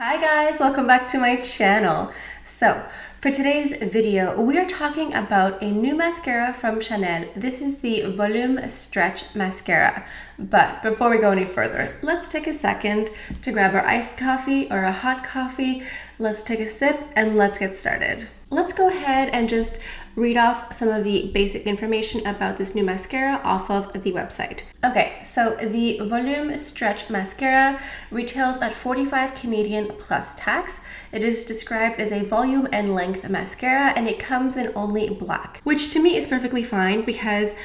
Hi guys, welcome back to my channel. So for today's video, we are talking about a new mascara from Chanel. This is the Volume Stretch Mascara. But before we go any further, let's take a second to grab our iced coffee or a hot coffee. Let's take a sip and let's get started. Let's go ahead and just read off some of the basic information about this new mascara off of the website. Okay, so the Volume Stretch Mascara retails at 45 Canadian plus tax. It is described as a volume and length mascara and it comes in only black, which to me is perfectly fine because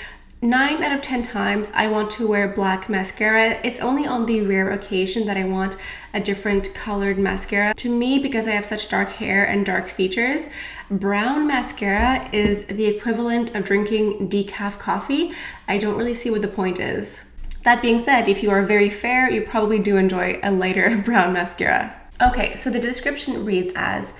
9 out of 10 times I want to wear black mascara. It's only on the rare occasion that I want a different colored mascara. To me, because I have such dark hair and dark features, brown mascara is the equivalent of drinking decaf coffee. I don't really see what the point is. That being said, if you are very fair, you probably do enjoy a lighter brown mascara. Okay, so the description reads as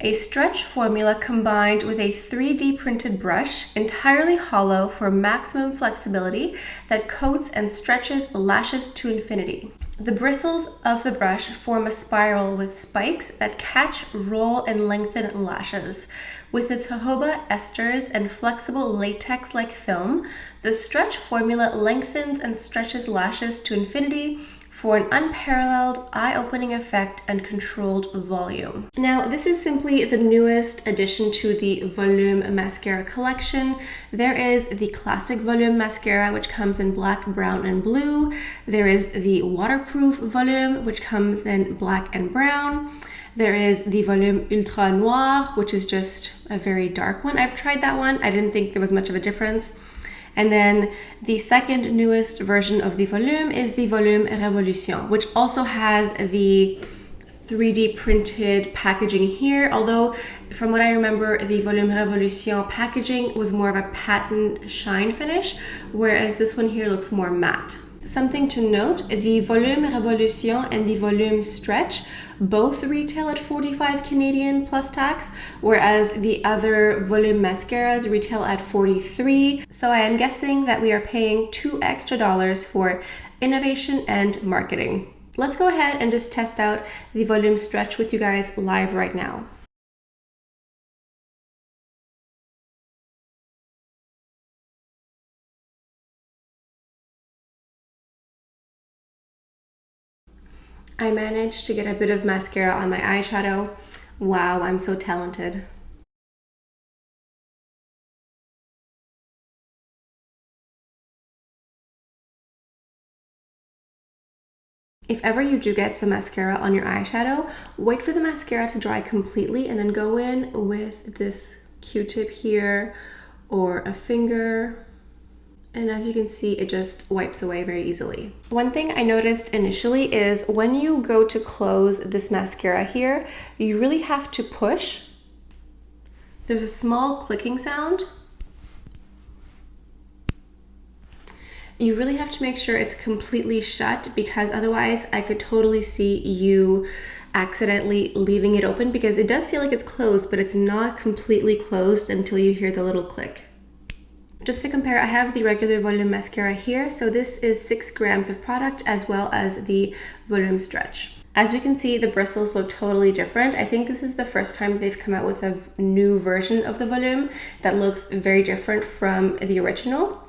a stretch formula combined with a 3D printed brush, entirely hollow for maximum flexibility that coats and stretches lashes to infinity. The bristles of the brush form a spiral with spikes that catch, roll, and lengthen lashes. With its jojoba esters and flexible latex-like film, the stretch formula lengthens and stretches lashes to infinity for an unparalleled, eye-opening effect and controlled volume. Now, this is simply the newest addition to the Volume Mascara collection. There is the classic Volume Mascara, which comes in black, brown, and blue. There is the waterproof Volume, which comes in black and brown. There is the Volume Ultra Noir, which is just a very dark one. I've tried that one. I didn't think there was much of a difference. And then the second newest version of the Volume is the Volume Revolution, which also has the 3D printed packaging here. Although from what I remember, the Volume Revolution packaging was more of a patent shine finish, whereas this one here looks more matte. Something to note, the Volume Revolution and the Volume Stretch both retail at 45 Canadian plus tax, whereas the other Volume mascaras retail at 43. So I am guessing that we are paying $2 extra for innovation and marketing. Let's go ahead and just test out the Volume Stretch with you guys live right now. I managed to get a bit of mascara on my eyeshadow. Wow, I'm so talented. If ever you do get some mascara on your eyeshadow, wait for the mascara to dry completely and then go in with this Q-tip here or a finger. And as you can see, it just wipes away very easily. One thing I noticed initially is when you go to close this mascara here, you really have to push. There's a small clicking sound. You really have to make sure it's completely shut because otherwise I could totally see you accidentally leaving it open because it does feel like it's closed, but it's not completely closed until you hear the little click. Just to compare, I have the regular Volume Mascara here. So this is 6 grams of product as well as the Volume Stretch. As we can see, the bristles look totally different. I think this is the first time they've come out with a new version of the Volume that looks very different from the original.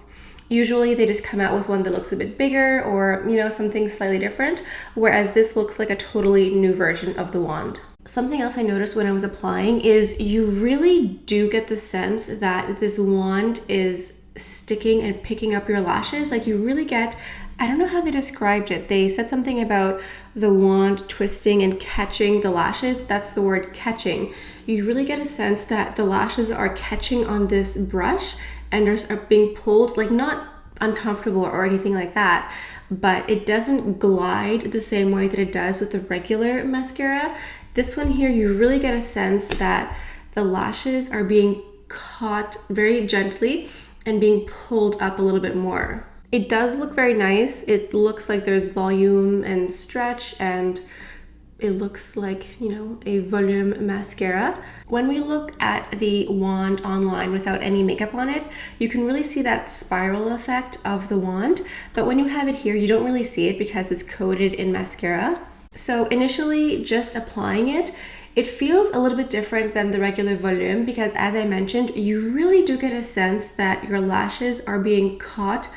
Usually they just come out with one that looks a bit bigger or, you know, something slightly different, whereas this looks like a totally new version of the wand. Something else I noticed when I was applying is you really do get the sense that this wand is sticking and picking up your lashes. Like you really get, I don't know how they described it. They said something about the wand twisting and catching the lashes. That's the word, catching. You really get a sense that the lashes are catching on this brush and are being pulled, like not uncomfortable or anything like that, but it doesn't glide the same way that it does with the regular mascara. This one here, you really get a sense that the lashes are being caught very gently and being pulled up a little bit more. It does look very nice. It looks like there's volume and stretch and it looks like, you know, a volume mascara. When we look at the wand online without any makeup on it, you can really see that spiral effect of the wand. But when you have it here, you don't really see it because it's coated in mascara. So initially, just applying it, it feels a little bit different than the regular volume because, as I mentioned, you really do get a sense that your lashes are being caught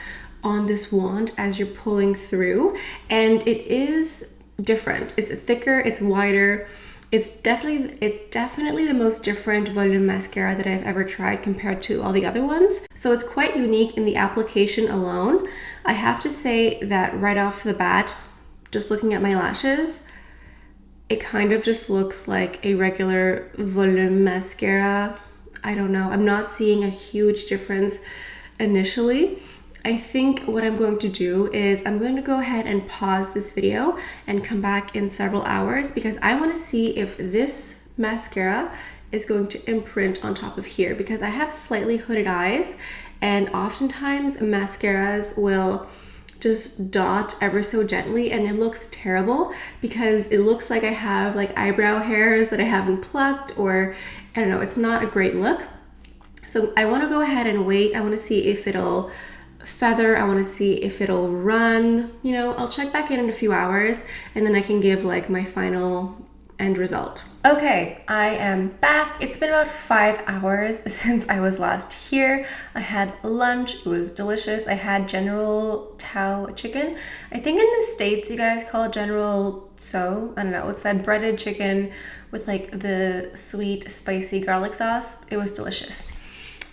on this wand as you're pulling through, and it is different. It's thicker, it's wider. It's definitely the most different volume mascara that I've ever tried compared to all the other ones. So it's quite unique in the application alone. I have to say that right off the bat, just looking at my lashes, it kind of just looks like a regular volume mascara. I don't know. I'm not seeing a huge difference initially. I think what I'm going to do is I'm going to go ahead and pause this video and come back in several hours because I want to see if this mascara is going to imprint on top of here because I have slightly hooded eyes, and oftentimes mascaras will just dot ever so gently and it looks terrible because it looks like I have like eyebrow hairs that I haven't plucked, or I don't know, it's not a great look. So I want to go ahead and wait. I want to see if it'll feather, I want to see if it'll run, you know. I'll check back in a few hours and then I can give like my final end result. Okay, I am back. It's been about 5 hours since I was last here. I had lunch, it was delicious. I had General Tao chicken. I think in the States you guys call it General Tso. I don't know, it's that breaded chicken with like the sweet spicy garlic sauce. It was delicious.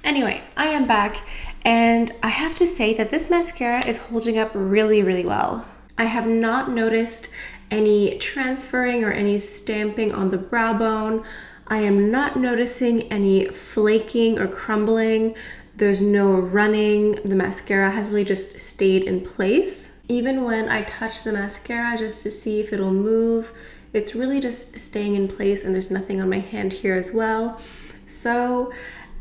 Anyway, I am back and I have to say that this mascara is holding up really, really well. I have not noticed any transferring or any stamping on the brow bone. I am not noticing any flaking or crumbling. There's no running. The mascara has really just stayed in place. Even when I touch the mascara just to see if it'll move, it's really just staying in place, and there's nothing on my hand here as well. So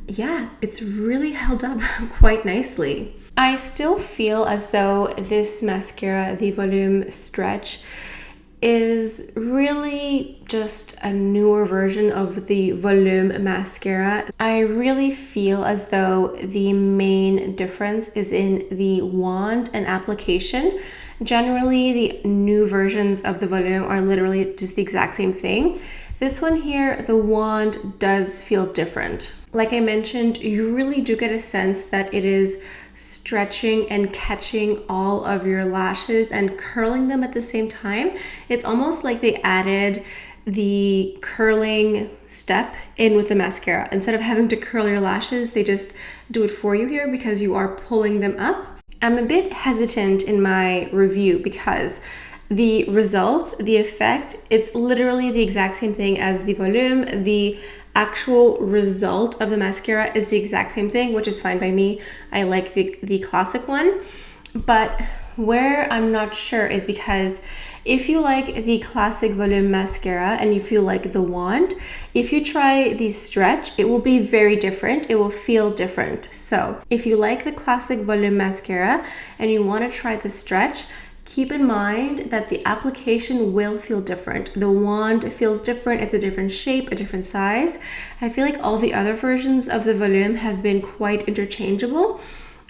yeah, it's really held up quite nicely. I still feel as though this mascara, the Volume Stretch, is really just a newer version of the Volume Mascara. I really feel as though the main difference is in the wand and application. Generally, the new versions of the Volume are literally just the exact same thing. This one here, the wand does feel different. Like I mentioned, you really do get a sense that it is stretching and catching all of your lashes and curling them at the same time. It's almost like they added the curling step in with the mascara. Instead of having to curl your lashes, they just do it for you here because you are pulling them up. I'm a bit hesitant in my review because the results, the effect, it's literally the exact same thing as the Volume. The actual result of the mascara is the exact same thing, which is fine by me. I like the classic one. But where I'm not sure is because if you like the classic Volume mascara and you feel like the wand, if you try the stretch, it will be very different. It will feel different. So if you like the classic Volume mascara and you want to try the stretch, keep in mind that the application will feel different. The wand feels different. It's a different shape, a different size. I feel like all the other versions of the Volume have been quite interchangeable.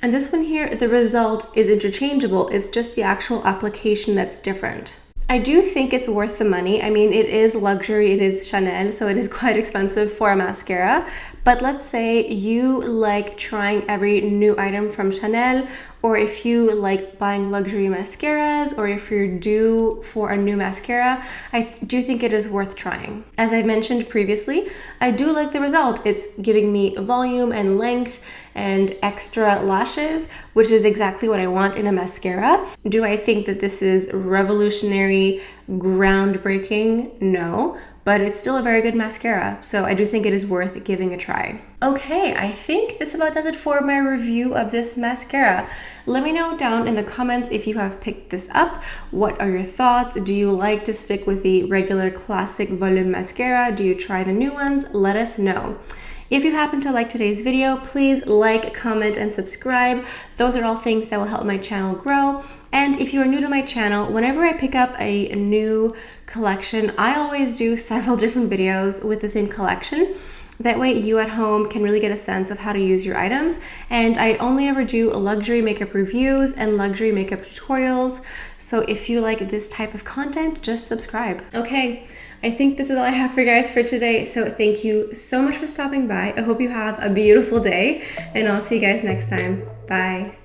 And this one here, the result is interchangeable. It's just the actual application that's different. I do think it's worth the money. I mean, it is luxury, it is Chanel, so it is quite expensive for a mascara. But let's say you like trying every new item from Chanel, or if you like buying luxury mascaras, or if you're due for a new mascara, I do think it is worth trying. As I mentioned previously, I do like the result. It's giving me volume and length and extra lashes, which is exactly what I want in a mascara. Do I think that this is revolutionary, groundbreaking? No. But it's still a very good mascara, so I do think it is worth giving a try. Okay, I think this about does it for my review of this mascara. Let me know down in the comments if you have picked this up. What are your thoughts? Do you like to stick with the regular classic Volume mascara? Do you try the new ones? Let us know. If you happen to like today's video, please like, comment, and subscribe. Those are all things that will help my channel grow. And if you are new to my channel, whenever I pick up a new collection, I always do several different videos with the same collection. That way you at home can really get a sense of how to use your items. And I only ever do luxury makeup reviews and luxury makeup tutorials. So if you like this type of content, just subscribe. Okay, I think this is all I have for you guys for today. So thank you so much for stopping by. I hope you have a beautiful day, and I'll see you guys next time. Bye.